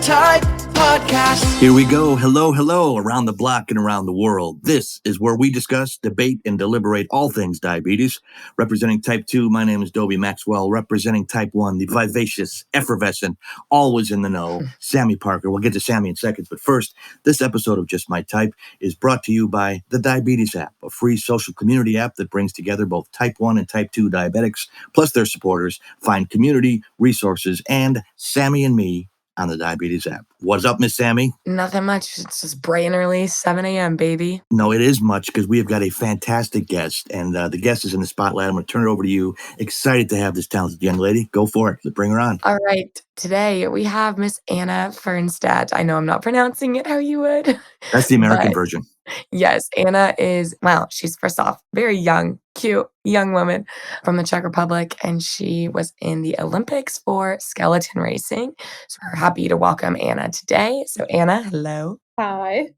Type Podcast. Here we go. Hello, around the block and around the world. This is where we discuss, debate, and deliberate all things diabetes. Representing Type 2, my name is Dobie Maxwell. Representing Type 1, the vivacious, effervescent, always in the know, Sami Parker. We'll get to Sami in seconds, but first, this episode of Just My Type is brought to you by the Diabetes app, a free social community app that brings together both Type 1 and Type 2 diabetics, plus their supporters, find community, resources, and Sami and me on the Diabetes app. What's up, Miss Sami? Nothing much. It's just bright and early, 7 a.m., baby. No, it is much because we have got a fantastic guest, and the guest is in the spotlight. I'm going to turn it over to you. Excited to have this talented young lady. Go for it. Bring her on. All right. Today we have Miss Anna Fernstaedt. I know I'm not pronouncing it how you would. That's the American But version. yes, Anna is, well, she's first off, very young, cute, young woman from the Czech Republic, and she was in the Olympics for skeleton racing. So we're happy to welcome Anna today. So Anna, hello. Hi.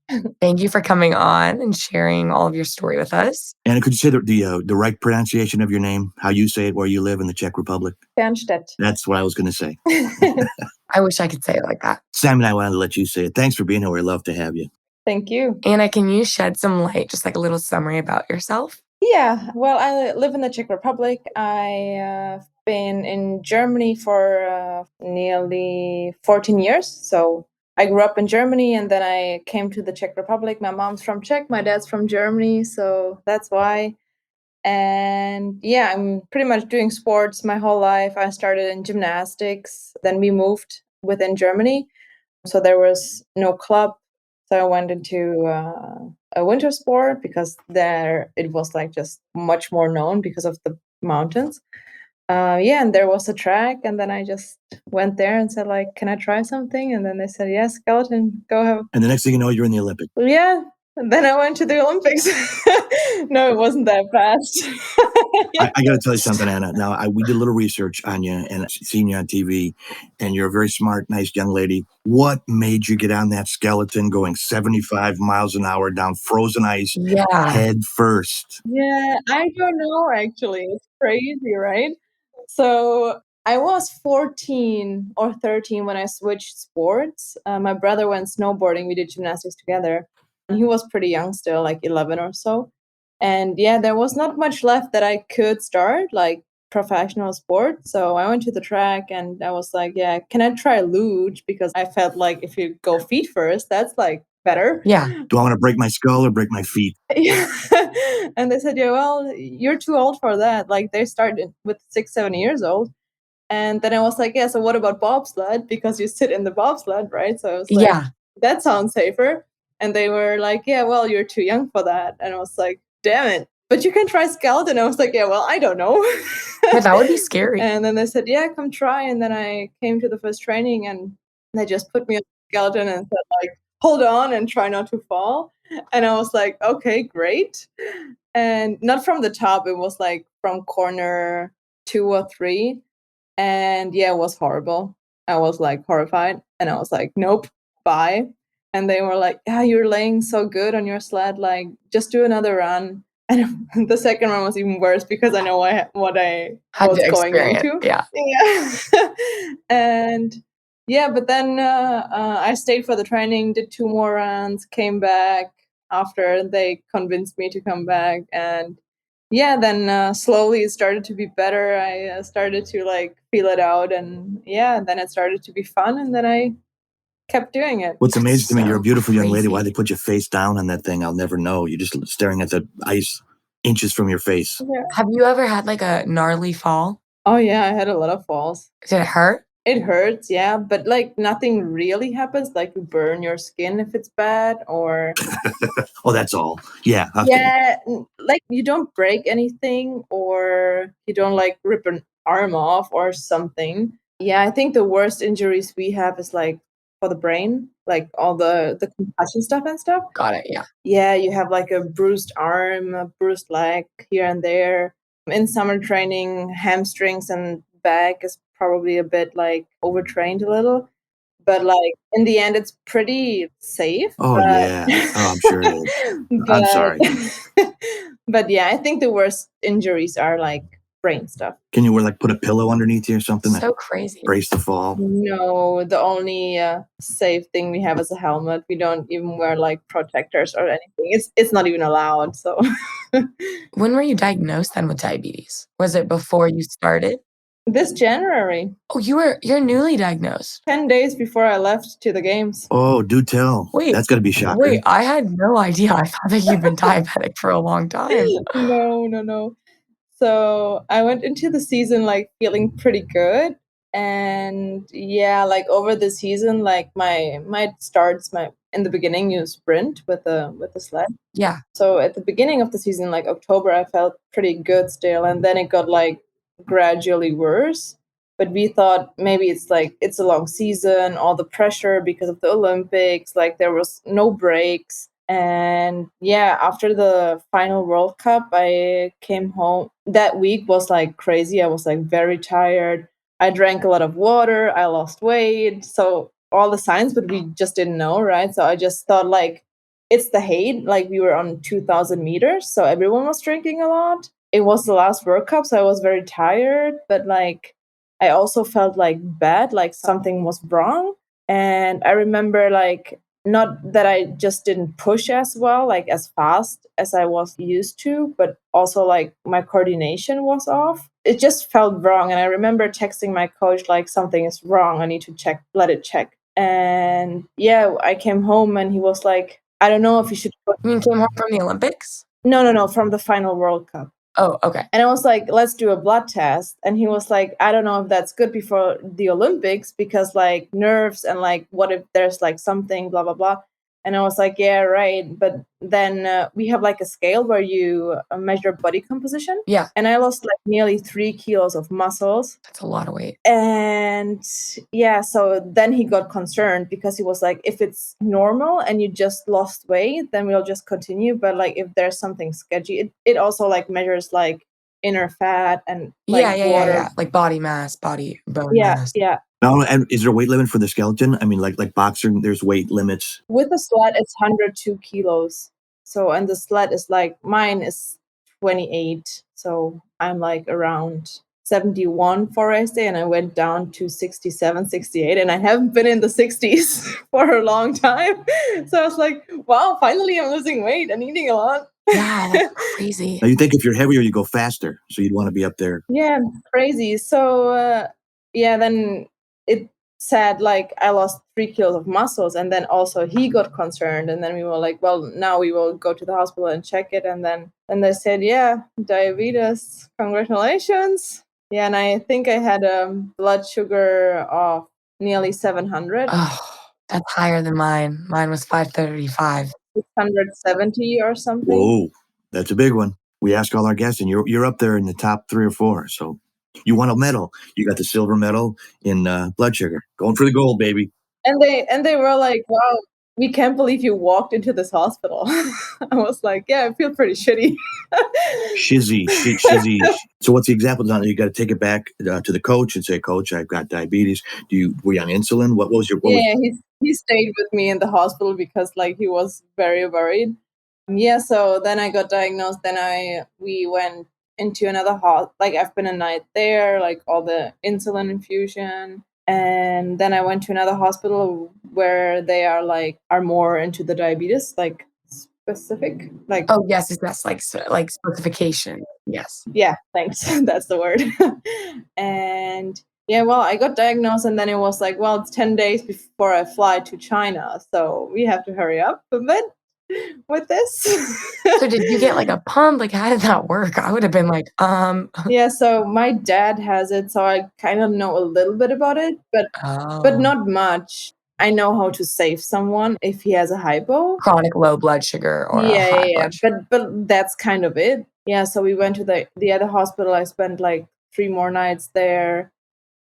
Thank you for coming on and sharing all of your story with us. Anna, could you say the right pronunciation of your name, how you say it, where you live in the Czech Republic? Fernstaedt. That's what I was going to say. I wish I could say it like that. Sam and I wanted to let you say it. Thanks for being here. We love to have you. Thank you. Anna, can you shed some light, just like a little summary about yourself? Yeah, well, I live in the Czech Republic. I've been in Germany for nearly 14 years. So I grew up in Germany and then I came to the Czech Republic. My mom's from Czech, my dad's from Germany, so that's why. And yeah, I'm pretty much doing sports my whole life. I started in gymnastics, then we moved within Germany. So there was no club. So I went into a winter sport because there it was like just much more known because of the mountains. And there was a track, and then I just went there and said like, "Can I try something?" And then they said, "Yes, skeleton, go ahead." And the next thing you know, you're in the Olympics. Yeah, and then I went to the Olympics. No, it wasn't that fast. I got to tell you something, Anna. Now, we did a little research on you and seen you on TV, and you're a very smart, nice young lady. What made you get on that skeleton going 75 miles an hour down frozen ice head first? Yeah, I don't know, actually. It's crazy, right? So I was 14 or 13 when I switched sports. My brother went snowboarding. We did gymnastics together. And he was pretty young still, like 11 or so. And yeah, there was not much left that I could start, like professional sport. So I went to the track and I was like, yeah, can I try luge? Because I felt like if you go feet first, that's like better. Yeah. Do I want to break my skull or break my feet? And they said, yeah, well, you're too old for that. Like they started with 6, 7 years old. And then I was like, yeah, so what about bobsled? Because you sit in the bobsled, right? So I was like, that sounds safer. And they were like, yeah, well, you're too young for that. And I was like, damn it. But you can try skeleton. I was like, yeah, well, I don't know. Yeah, that would be scary. And then they said, yeah, come try. And then I came to the first training and they just put me on skeleton and said, like, hold on and try not to fall. And I was like, okay, great. And not from the top. It was like from corner 2 or 3. And yeah, it was horrible. I was like horrified. And I was like, nope, bye. And they were like, yeah, you're laying so good on your sled. Like, just do another run. And the second run was even worse because I know what I was going into. Yeah. And yeah, but then I stayed for the training, did 2 more runs, came back after they convinced me to come back. And yeah, then slowly it started to be better. I started to like feel it out. And yeah, then it started to be fun. And then I kept doing it. What's amazing to me, you're a beautiful young lady. crazy. Why they put you face down on that thing, I'll never know. You're just staring at the ice inches from your face. Yeah. Have you ever had like a gnarly fall? Oh yeah, I had a lot of falls. Did it hurt? It hurts, yeah, but like nothing really happens. Like you burn your skin if it's bad, or Oh, that's all. Yeah. like you don't break anything, or you don't like rip an arm off or something. Yeah, I think the worst injuries we have is like for the brain, like all the concussion stuff and stuff. Got it, yeah. Yeah, you have like a bruised arm, a bruised leg here and there. In summer training, hamstrings and back is probably a bit like overtrained a little. But like in the end, it's pretty safe. Oh, yeah. Oh, I'm sure it is. I'm sorry. But yeah, I think the worst injuries are like brain stuff. Can you put a pillow underneath you or something So crazy. brace the fall? No, the only safe thing we have is a helmet. We don't even wear like protectors or anything. It's not even allowed. So When were you diagnosed then with diabetes? Was it before you started? this January, Oh, you're newly diagnosed. 10 days before I left to the games. Oh, do tell. Wait, That's got to be shocking. Wait, I had no idea. I thought that you've been diabetic for a long time. No. So I went into the season like feeling pretty good. And yeah, like over the season, like my starts in the beginning you sprint with the sled. Yeah. So at the beginning of the season, like October, I felt pretty good still, and then it got like gradually worse. But we thought maybe it's a long season, all the pressure because of the Olympics, like there was no breaks. And yeah, after the final World Cup, I came home. That week was like crazy. I was like very tired. I drank a lot of water. I lost weight. So all the signs, but we just didn't know, right? So I just thought like it's the hate. Like we were on 2,000 meters, so everyone was drinking a lot. It was the last World Cup, so I was very tired, but like I also felt like bad, like something was wrong. And I remember like not that I just didn't push as well, like as fast as I was used to, but also like my coordination was off. It just felt wrong. And I remember texting my coach, like, something is wrong. I need to check, let it check. And yeah, I came home and he was like, I don't know if you should. You mean came home from the Olympics? No, from the final World Cup. Oh, okay. And I was like, let's do a blood test. And he was like, I don't know if that's good before the Olympics because like nerves and like what if there's like something, blah, blah, blah. And I was like, yeah, right. But then we have like a scale where you measure body composition. Yeah. And I lost like nearly 3 kilos of muscles. That's a lot of weight. And yeah, so then he got concerned because he was like, if it's normal and you just lost weight, then we'll just continue. But like if there's something sketchy, it also like measures like inner fat and like water. Yeah. Like body mass, bone mass. Yeah. Now, and is there a weight limit for the skeleton? I mean, like boxing, there's weight limits. With the sled, it's 102 kilos. So, and the sled is like, mine is 28. So I'm like around 71 for race day, and I went down to 67, 68, and I haven't been in the 60s for a long time. So I was like, wow, finally I'm losing weight and eating a lot. Wow, that's crazy. Now, you think if you're heavier, you go faster. So you'd want to be up there. Yeah, crazy. So, yeah, then it said like I lost 3 kilos of muscles, and then also he got concerned, and then we were like, well, now we will go to the hospital and check it. And then they said, yeah, diabetes, congratulations. Yeah, and I think I had a blood sugar of nearly 700. Oh, that's higher than mine. Mine was 535. 670 or something. Whoa, that's a big one. We ask all our guests, and you're up there in the top 3 or 4. So you won a medal. You got the silver medal in blood sugar. Going for the gold, baby. And they were like, wow, we can't believe you walked into this hospital. I was like, yeah, I feel pretty shitty. Shizzy. So what's the example? You got to take it back to the coach and say, Coach, I've got diabetes. Were you on insulin? What was your? He stayed with me in the hospital because like he was very worried. Yeah, so then I got diagnosed. Then we went into another hospital. Like I've been a night there, like all the insulin infusion. And then I went to another hospital where they are more into the diabetes, like specific, like. Oh yes, like specification. Yes. Yeah, thanks. That's the word. And yeah, well, I got diagnosed, and then it was like, well, it's 10 days before I fly to China, so we have to hurry up a bit with this. So did you get like a pump? Like how did that work? I would have been like, Yeah, so my dad has it, so I kind of know a little bit about it, but not much. I know how to save someone if he has a hypo. Chronic low blood sugar or a high blood sugar. But that's kind of it. Yeah, so we went to the other hospital. I spent like 3 more nights there.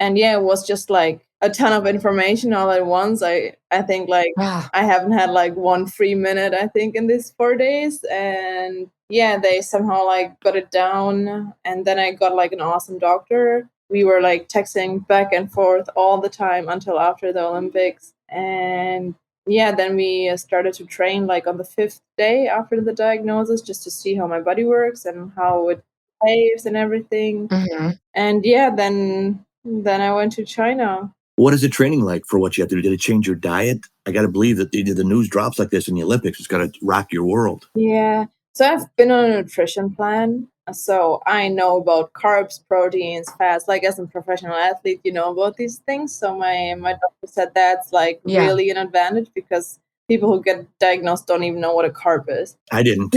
And yeah, it was just like a ton of information all at once. I think like I haven't had like 1 free minute, I think, in these 4 days. And yeah, they somehow like got it down. And then I got like an awesome doctor. We were like texting back and forth all the time until after the Olympics. And yeah, then we started to train like on the 5th day after the diagnosis, just to see how my body works and how it saves and everything. Hmm. And yeah, then I went to China. What is the training like for what you have to do? Did it change your diet? I got to believe that the news drops like this in the Olympics. It's got to rock your world. Yeah. So I've been on a nutrition plan. So I know about carbs, proteins, fats. Like as a professional athlete, you know about these things. So my doctor said that's like Yeah. really an advantage because people who get diagnosed don't even know what a carb is. I didn't.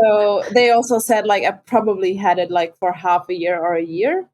So they also said like I probably had it like for half a year or a year.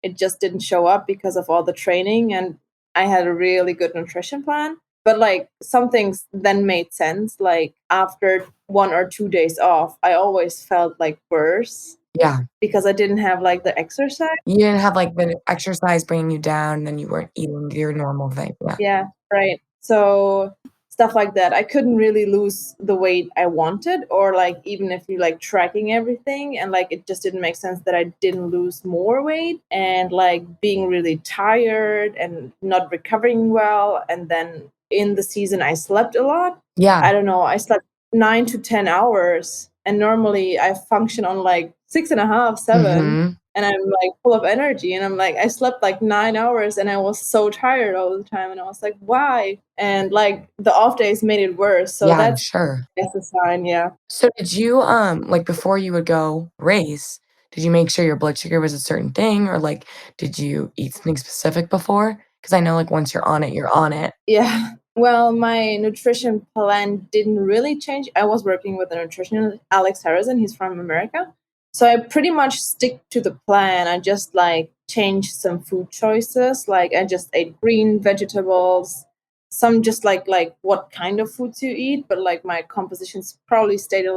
It just didn't show up because of all the training, and I had a really good nutrition plan. But like some things then made sense. Like after 1 or 2 days off, I always felt like worse Yeah. because I didn't have like the exercise. You didn't have like the exercise bringing you down, and then you weren't eating your normal thing. Yeah. Yeah, right. So stuff like that. I couldn't really lose the weight I wanted, or like even if you like tracking everything, and like it just didn't make sense that I didn't lose more weight, and like being really tired and not recovering well. And then in the season, I slept a lot. Yeah. I don't know, I slept 9 to 10 hours, and normally I function on like 6.5, 7. Mhm. And I'm like full of energy, and I'm like I slept like 9 hours, and I was so tired all the time, and I was like, why? And like the off days made it worse. So Yeah, I'm that's sure. a sign. Yeah. So did you, like, before you would go race, did you make sure your blood sugar was a certain thing, or, like, did you eat something specific before? Because I know, like, once you're on it, you're on it. Yeah. Well, my nutrition plan didn't really change. I was working with a nutritionist, Alex Harrison. He's from America. So I pretty much stick to the plan. I just like changed some food choices. Like I just ate green vegetables. Some just like what kind of foods you eat, but like my compositions probably stayed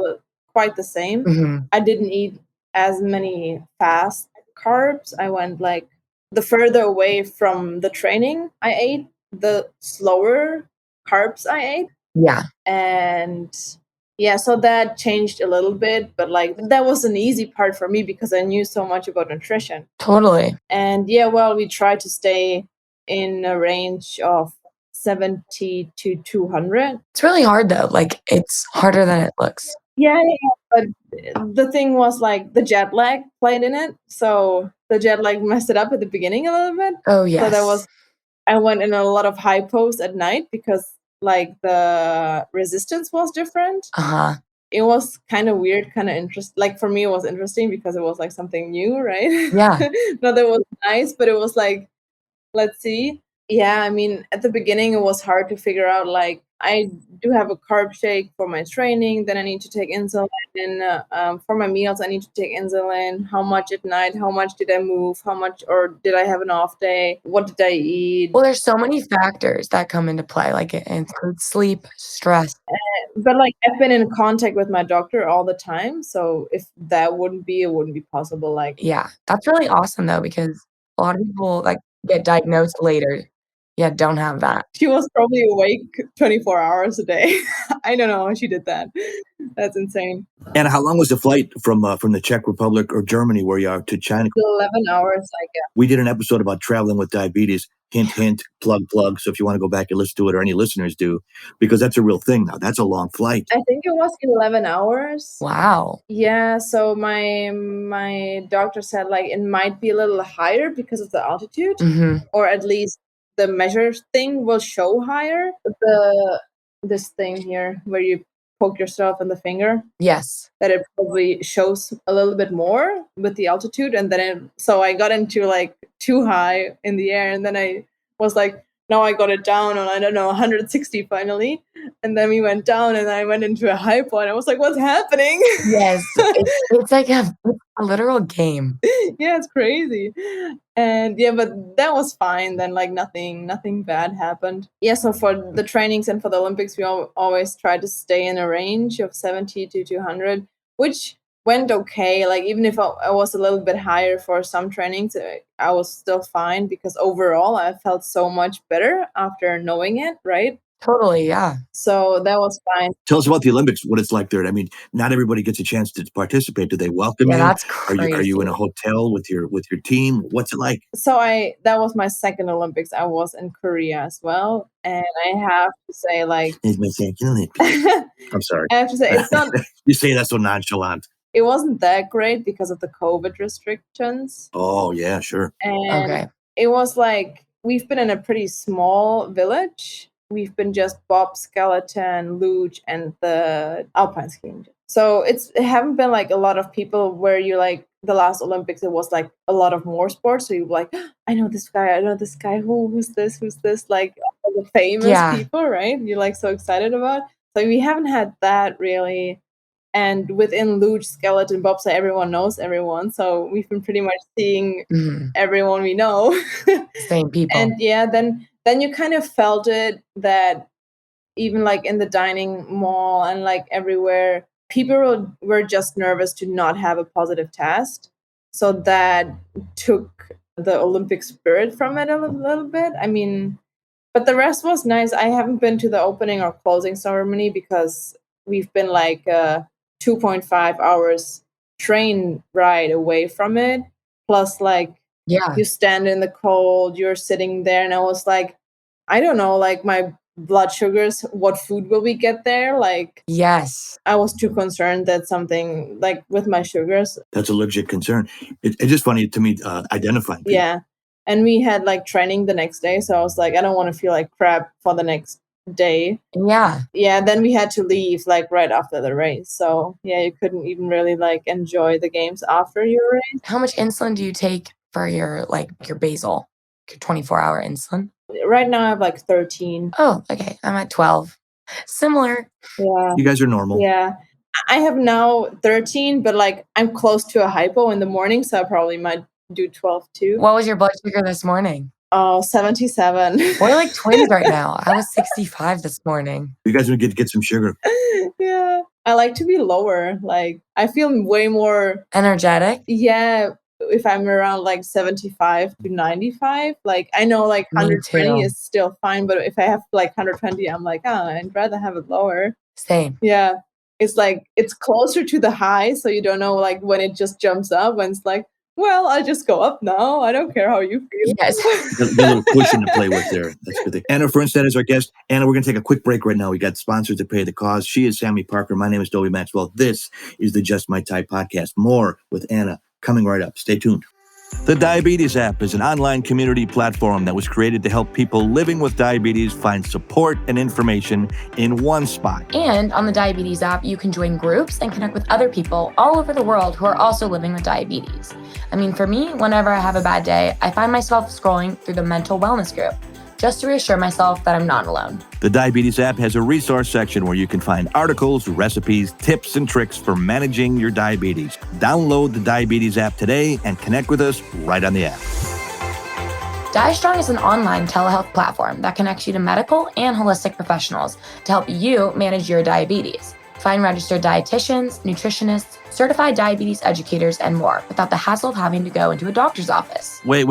quite the same. Mhm. I didn't eat as many fast carbs. I went like the further away from the training I ate, the slower carbs I ate. Yeah, And yeah, so that changed a little bit, but like that was an easy part for me because I knew so much about nutrition. totally. And yeah, well, we try to stay in a range of 70 to 200. It's really hard, though, like, it's harder than it looks. Yeah, yeah, yeah, but the thing was like the jet lag played in it. So the jet lag messed it up at the beginning a little bit. Oh, So that was yes. I went in a lot of high posts at night because like the resistance was different. Uh-huh. It was kind of weird, kind of interest. Like for me, it was interesting because it was like something new, right? Yeah. Not that it was nice, but it was like, let's see. Yeah, I mean, at the beginning, it was hard to figure out. Like, I do have a carb shake for my training. Then I need to take insulin. And for my meals, I need to take insulin. How much at night? How much did I move? How much, or did I have an off day? What did I eat? Well, there's so many factors that come into play, like, it includes sleep, stress. But like, I've been in contact with my doctor all the time. So if that wouldn't be, it wouldn't be possible. Like, Yeah, that's really awesome, though, because a lot of people, like, get diagnosed later, yeah, don't have that. she was probably awake 24 hours a day. I don't know how she did that. That's insane. And how long was the flight from the Czech Republic or Germany where you are to China? 11 hours, I guess. We did an episode about traveling with diabetes. Hint, hint, plug, plug. So if you want to go back and listen to it, or any listeners do, because that's a real thing now. That's a long flight. I think it was 11 hours. Wow. Yeah, so my doctor said like it might be a little higher because of the altitude, Mhm. or at least the measure thing will show higher. This thing here where you poke yourself in the finger, Yes. that it probably shows a little bit more with the altitude. And then so I got into like too high in the air, and then I was like, now I got it down on, I don't know, 160 finally. And then we went down, and I went into a high point. I was like, what's happening? Yes, it's like it's a literal game. Yeah, it's crazy. And yeah, but that was fine then. Like nothing bad happened. Yeah, so for the trainings and for the Olympics, we always try to stay in a range of 70 to 200, which went okay. Like even if I was a little bit higher for some trainings, I was still fine because overall I felt so much better after knowing it, right? Totally, yeah. So that was fine. Tell us about the Olympics, what it's like there. I mean, not everybody gets a chance to participate. Do they welcome Yeah, you? that's Are you in a crazy. hotel with your team? What's it like? So that was my second Olympics. I was in Korea as well, and I have to say like It's my second Olympics. I I'm sorry. have to say it's not You say that so nonchalant. it wasn't that great because of the COVID restrictions. Oh, yeah, sure. And Okay. it was like, we've been in a pretty small village. We've been just bob, skeleton, luge, and the alpine skiing. So it haven't been like a lot of people where you like the last Olympics, it was like a lot of more sports. So you're like, I know this guy, who's this, like all the famous Yeah. people, right? You're like so excited about. So we haven't had that really. And within luge, skeleton, bobsleigh, everyone knows everyone. So we've been pretty much seeing Mhm. everyone we know. Same people. And yeah, then you kind of felt it that even like in the dining mall and like everywhere, people were just nervous to not have a positive test. So that took the Olympic spirit from it a little bit. I mean, but the rest was nice. I haven't been to the opening or closing ceremony because we've been like 2.5 hours train ride away from it. Plus, like, Yeah. you stand in the cold, you're sitting there, and I was like, I don't know, like my blood sugars, what food will we get there? Like, Yes. I was too concerned that something like with my sugars. That's a legit concern. It's just funny to me identifying people. Yeah. And we had like training the next day. So I was like, I don't want to feel like crap for the next day. Yeah. Yeah. Then we had to leave like right after the race. So yeah, you couldn't even really like enjoy the games after your race. How much insulin do you take for your basal, your 24-hour insulin? Right now I have like 13. Oh, okay. I'm at 12. Similar. Yeah. You guys are normal. Yeah. I have now 13, but like I'm close to a hypo in the morning. So I probably might do 12 too. What was your blood sugar this morning? Oh, 77. We're like twins right now. I was 65 this morning. You guys would get some sugar. Yeah. I like to be lower. Like I feel way more Energetic? Yeah, if I'm around like 75 to 95, like I know like Me 120 too. is still fine, but if I have like 120, I'm like, oh, I'd rather have it lower. Same. Yeah. It's like it's closer to the high, so you don't know like when it just jumps up, when it's like, well, I just go up now. I don't care how you feel. Yes. Got a little cushion to play with there. That's good thing. Anna Fernstaedt is our guest. Anna, we're going to take a quick break right now. We got sponsors to pay the cause. She is Sammy Parker. My name is Dobie Maxwell. This is the Just My Type podcast. More with Anna coming right up. Stay tuned. The Diabetes app is an online community platform that was created to help people living with diabetes find support and information in one spot. And on the Diabetes app, you can join groups and connect with other people all over the world who are also living with diabetes. I mean, for me, whenever I have a bad day, I find myself scrolling through the mental wellness group just to reassure myself that I'm not alone. The Diabetes app has a resource section where you can find articles, recipes, tips, and tricks for managing your diabetes. Download the Diabetes app today and connect with us right on the app. DiaStrong is an online telehealth platform that connects you to medical and holistic professionals to help you manage your diabetes. Find registered dietitians, nutritionists, certified diabetes educators, and more without the hassle of having to go into a doctor's office. Wait.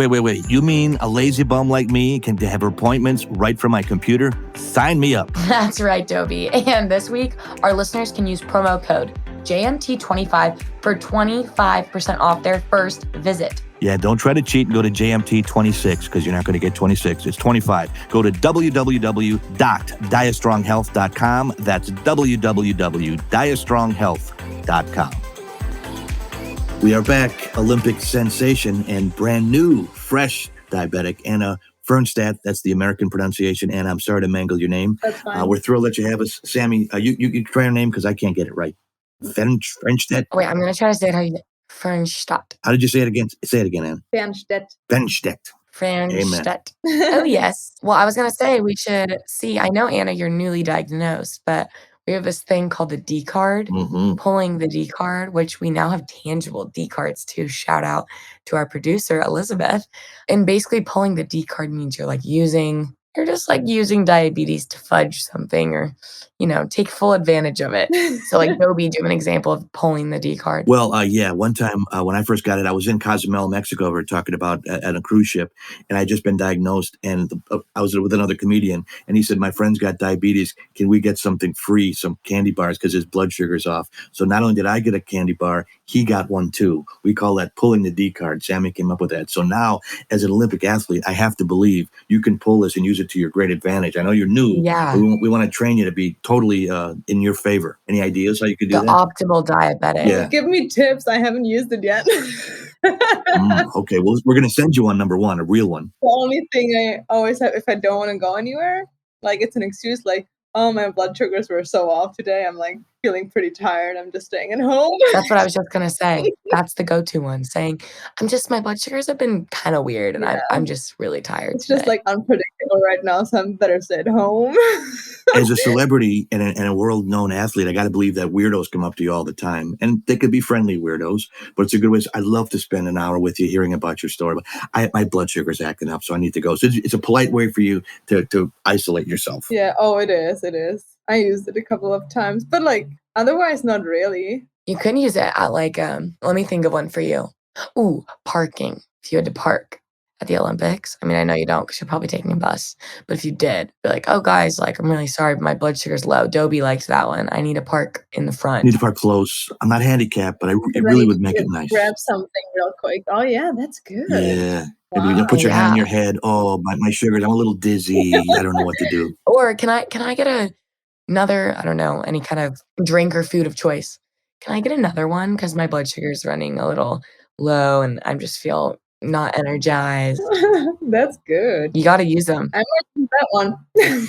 You mean a lazy bum like me can have appointments right from my computer? Sign me up. That's right, Dobie. And this week, our listeners can use promo code JMT25 for 25% off their first visit. Yeah, don't try to cheat and go to JMT26 because you're not going to get 26. It's 25. Go to www.diastronghealth.com. That's www.diastronghealth.com. We are back. Olympic sensation and brand new, fresh diabetic Anna Fernstaedt. That's the American pronunciation. Anna, I'm sorry to mangle your name. That's fine. We're thrilled that you have us. Sammy, you try your name because I can't get it right. Fernstaedt? Wait, I'm going to try to say it how you Fernstaedt. How did you say it again? Say it again, Anna. Fernstaedt. Fernstaedt. Oh, yes. Well, I was going to say we should see. I know, Anna, you're newly diagnosed, but we have this thing called the D card, pulling the D card, which we now have tangible D cards too. Shout out to our producer, Elizabeth. And basically pulling the D card means you're just like using diabetes to fudge something or, take full advantage of it. So like Dobie, do an example of pulling the D card. Well, yeah, one time when I first got it, I was in Cozumel, Mexico. We were talking about at a cruise ship, and I had just been diagnosed, and I was with another comedian, and he said, my friend's got diabetes. Can we get something free, some candy bars, because his blood sugar's off? So not only did I get a candy bar, he got one too. We call that pulling the D card. Sammy came up with that. So now, as an Olympic athlete, I have to believe you can pull this and use use it to your great advantage. I know you're new, Yeah. but we want to train you to be totally in your favor. Any ideas how you could do The that? optimal diabetic. Yeah. Give me tips. I haven't used it yet. Okay, well, we're going to send you one, number one, a real one. The only thing I always have if I don't want to go anywhere, like it's an excuse, like, oh, my blood sugars were so off today. I'm like feeling pretty tired. I'm just staying at home. That's what I was just gonna say. That's the go-to one, saying, my blood sugars have been kind of weird and Yeah. I'm just really tired It's just today. like unpredictable right now, so I'm better stay at home. As a celebrity and a world-known athlete, I got to believe that weirdos come up to you all the time, and they could be friendly weirdos, but it's a good way. I'd love to spend an hour with you hearing about your story, but my blood sugar's acting up, so I need to go. So it's a polite way for you to isolate yourself. Yeah, oh, it is. I used it a couple of times, but like otherwise not really. You could use it at like, let me think of one for you. Ooh, parking. If you had to park at the Olympics, I mean, I know you don't because you're probably taking a bus, but if you did, be like, oh, guys, like, I'm really sorry, but my blood sugar's low. Dobie likes that one. I need to park in the I front. need to park close. I'm not handicapped, but it really would make it nice. Grab something real quick. Oh yeah, that's good. Yeah. Wow. Maybe you put your hand on Yeah. your head. Oh, my sugars, I'm a little dizzy. I don't know what to do. Or can I get another, I don't know, any kind of drink or food of choice? Can I get another one? Because my blood sugar's running a little low and I just feel not energized. That's good. You gotta use them. I might use that one.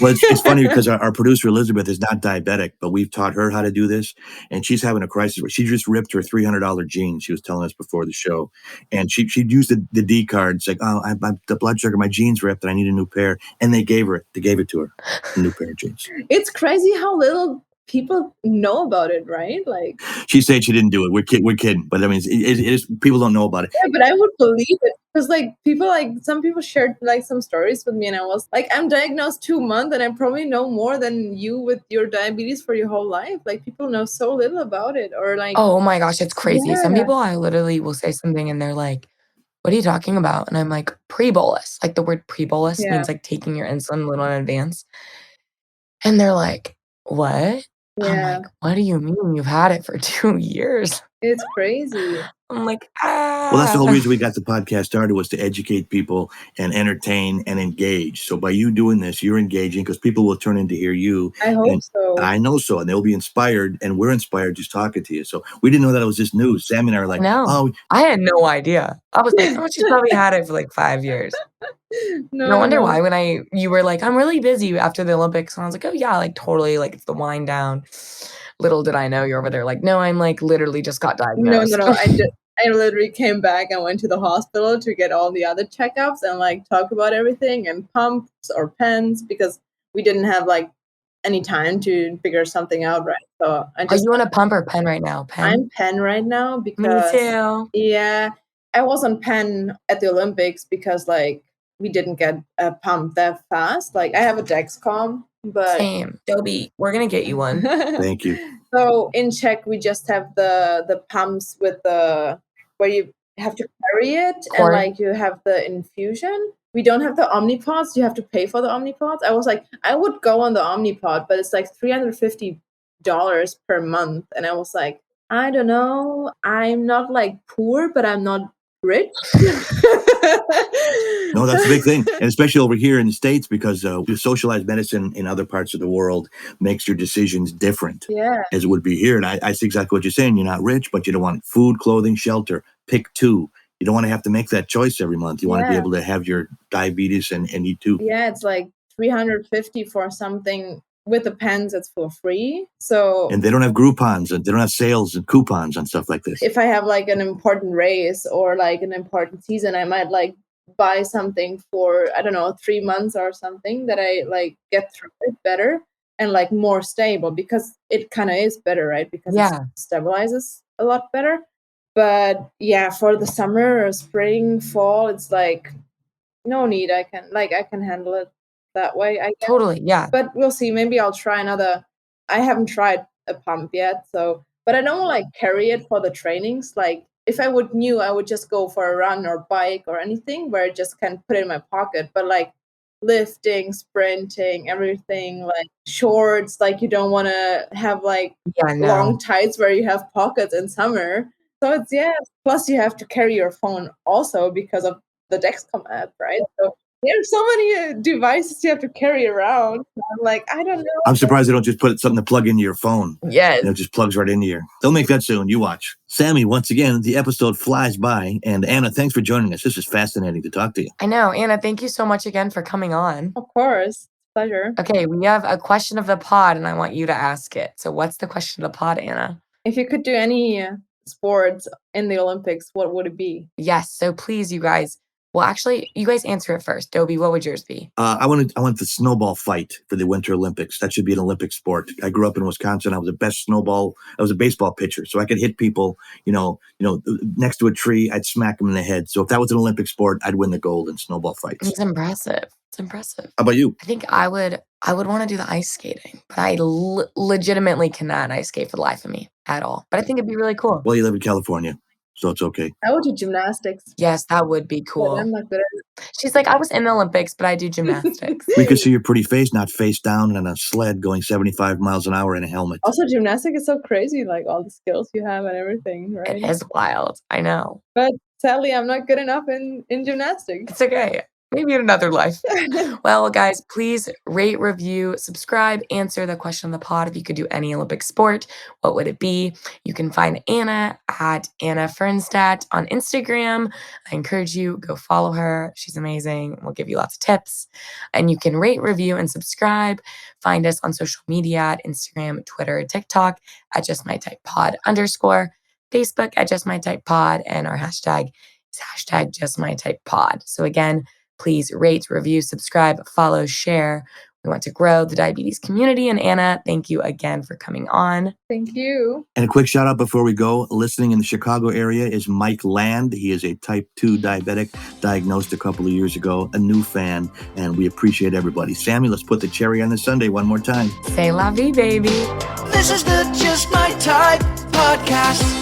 Well, it's funny because our producer Elizabeth is not diabetic, but we've taught her how to do this, and she's having a crisis where she just ripped her $300 jeans. She was telling us before the show, and she'd used the D card. It's like, oh, the blood sugar, my jeans ripped, and I need a new pair. And they gave it to her, a new pair of jeans. It's crazy how little people know about it, right? Like, She said she didn't do it. We're kidding, but I mean, it is people don't know about it. yeah, but I would believe it because, like, some people shared like some stories with me, and I was like, I'm diagnosed 2 months, and I probably know more than you with your diabetes for your whole life. Like, people know so little about it, or like, Oh my gosh, it's crazy. Some Yeah. people, I literally will say something and they're like, what are you talking about? And I'm like, pre-bolus. Like the word pre-bolus Yeah. means like taking your insulin a little in advance. And they're like, what? I'm yeah, like, what do you mean you've had it for 2 years? it's crazy. I'm like, Well, that's the whole ah. reason we got the podcast started, was to educate people and entertain and engage. So by you doing this, you're engaging because people will turn in to hear you. I hope And so. I know so, and they'll be inspired, and we're inspired just talking to you. So we didn't know that it was just news. Sam and I are like, No, oh, I had no idea. I was like, oh, she's probably had it for like 5 years. No wonder why when you were like, I'm really busy after the Olympics. And I was like, oh yeah, like totally, like it's the wind down. Little did I know you're over there like, no, I'm like literally just got diagnosed. No. I literally came back and went to the hospital to get all the other checkups and like talk about everything and pumps or pens because we didn't have like any time to figure something out, right? So I Are just you on a pump or pen right now? Pen? I'm pen right now Me because too. yeah, I was on pen at the Olympics because like we didn't get a pump that fast. Like I have a Dexcom, but Same. Dobie, we're gonna get you one. thank you. So in Czech, we just have the pumps with the where you have to carry it Cord. and like you have the infusion. We don't have the Omnipods. You have to pay for the Omnipods. I was like, I would go on the Omnipod, but it's like $350 per month, and I was like, I don't know. I'm not like poor, but I'm not rich. No, that's a big thing, and especially over here in the States, because socialized medicine in other parts of the world makes your decisions different Yeah. as it would be here. And I see exactly what you're saying. You're not rich, but you don't want food, clothing, shelter. Pick two. You don't want to have to make that choice every month. You want to be Yeah. able to have your diabetes and eat too. Yeah, it's like 350 for something. With the pens, it's for free. So And they don't have Groupons, and they don't have sales and coupons and stuff like this. if I have like an important race or like an important season, I might like buy something for, I don't know, 3 months or something that I like get through it better and like more stable because it kind of is better, right? Because Yeah. it stabilizes a lot better. But yeah, for the summer or spring, fall, it's like no need. I can handle it that way, I guess. Totally. Yeah. But we'll see. Maybe I'll try another. I haven't tried a pump yet, so but I don't like carry it for the trainings. Like if I knew, I would just go for a run or bike or anything where I just can put it in my pocket. But like lifting, sprinting, everything, like shorts, like you don't want to have like Yeah, no. long tights where you have pockets in summer. So it's plus you have to carry your phone also because of the Dexcom app, right? So There's so many devices you have to carry around. I'm like, I don't know. I'm surprised they don't just put something to plug into your phone. Yes. It just plugs right into your. They'll make that soon. You watch. Sammy, once again, the episode flies by. And Anna, thanks for joining us. This is fascinating to talk to you. I know. Anna, thank you so much again for coming on. Of course. Pleasure. Okay, we have a question of the pod, and I want you to ask it. So what's the question of the pod, Anna? If you could do any sports in the Olympics, what would it be? Yes, so please, you guys. Well, actually, you guys answer it first. Dobie, what would yours be? I want the snowball fight for the Winter Olympics. That should be an Olympic sport. I grew up in Wisconsin. I was a baseball pitcher, so I could hit people, next to a tree. I'd smack them in the head. So if that was an Olympic sport, I'd win the gold in snowball fights. It's impressive. It's impressive. How about you? I think I would want to do the ice skating, but I legitimately cannot ice skate for the life of me at all. But I think it'd be really cool. Well, you live in California, so it's okay. I would do gymnastics. Yes, that would be But cool. I'm not good at it. She's like, I was in the Olympics, but I do gymnastics. We could see your pretty face, not face down on a sled going 75 miles an hour in a helmet. Also, gymnastics is so crazy, like all the skills you have and everything, right? It is wild. I know. But sadly, I'm not good enough in gymnastics. It's okay. Maybe in another life. Well, guys, please rate, review, subscribe, answer the question of the pod. If you could do any Olympic sport, what would it be? You can find Anna at Anna Fernstaedt on Instagram. I encourage you, go follow her. She's amazing. We'll give you lots of tips. And you can rate, review, and subscribe. Find us on social media at Instagram, Twitter, TikTok at JustMyTypePod _, Facebook at JustMyTypePod, and our hashtag is hashtag JustMyTypePod. So again, please rate, review, subscribe, follow, share. We want to grow the diabetes community. And Anna, thank you again for coming on. Thank you. And a quick shout out before we go. Listening in the Chicago area is Mike Land. He is a type 2 diabetic, diagnosed a couple of years ago, a new fan, and we appreciate everybody. Sammy, let's put the cherry on the sundae one more time. Say la vie, baby. This is the Just My Type podcast.